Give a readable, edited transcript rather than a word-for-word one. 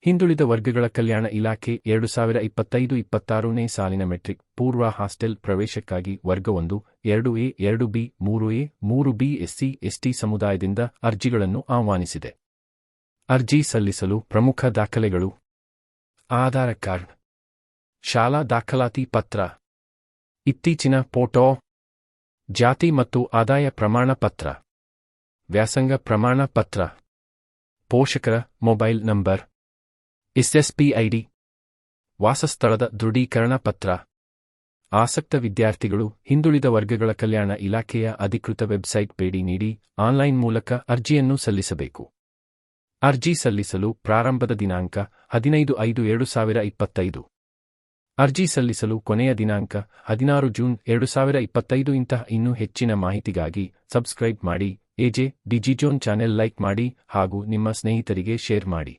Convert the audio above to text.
ಹಿಂದುಳಿದ ವರ್ಗಗಳ ಕಲ್ಯಾಣ ಇಲಾಖೆ 2025-26ನೇ ಸಾಲಿನ ಮೆಟ್ರಿಕ್ ಪೂರ್ವ ಹಾಸ್ಟೆಲ್ ಪ್ರವೇಶಕ್ಕಾಗಿ ವರ್ಗ 1, 2A, 2B, 3A, 3B SC, ST ಸಮುದಾಯದಿಂದ ಅರ್ಜಿಗಳನ್ನು ಆಹ್ವಾನಿಸಿದೆ. ಅರ್ಜಿ ಸಲ್ಲಿಸಲು ಪ್ರಮುಖ ದಾಖಲೆಗಳು: ಆಧಾರ ಕಾರ್ಡ್, ಶಾಲಾ ದಾಖಲಾತಿ ಪತ್ರ, ಇತ್ತೀಚಿನ ಫೋಟೋ, ಜಾತಿ ಮತ್ತು ಆದಾಯ ಪ್ರಮಾಣ ಪತ್ರ, ವ್ಯಾಸಂಗ ಪ್ರಮಾಣ ಪತ್ರ, ಪೋಷಕರ ಮೊಬೈಲ್ ನಂಬರ್, ಎಸ್ಎಸ್ಪಿ ಐಡಿ, ವಾಸಸ್ಥಳದ ದೃಢೀಕರಣ ಪತ್ರ. ಆಸಕ್ತ ವಿದ್ಯಾರ್ಥಿಗಳು ಹಿಂದುಳಿದ ವರ್ಗಗಳ ಕಲ್ಯಾಣ ಇಲಾಖೆಯ ಅಧಿಕೃತ ವೆಬ್ಸೈಟ್ ಭೇಟಿ ನೀಡಿ ಆನ್ಲೈನ್ ಮೂಲಕ ಅರ್ಜಿಯನ್ನು ಸಲ್ಲಿಸಬೇಕು. ಅರ್ಜಿ ಸಲ್ಲಿಸಲು ಪ್ರಾರಂಭದ ದಿನಾಂಕ 15/5/2025. ಅರ್ಜಿ ಸಲ್ಲಿಸಲು ಕೊನೆಯ ದಿನಾಂಕ 16 ಜೂನ್ 2025. ಇಂತಹ ಇನ್ನೂ ಹೆಚ್ಚಿನ ಮಾಹಿತಿಗಾಗಿ ಸಬ್ಸ್ಕ್ರೈಬ್ ಮಾಡಿ, ಎಜೆ ಡಿಜಿಜೋನ್ ಚಾನೆಲ್ ಲೈಕ್ ಮಾಡಿ ಹಾಗೂ ನಿಮ್ಮ ಸ್ನೇಹಿತರಿಗೆ ಶೇರ್ ಮಾಡಿ.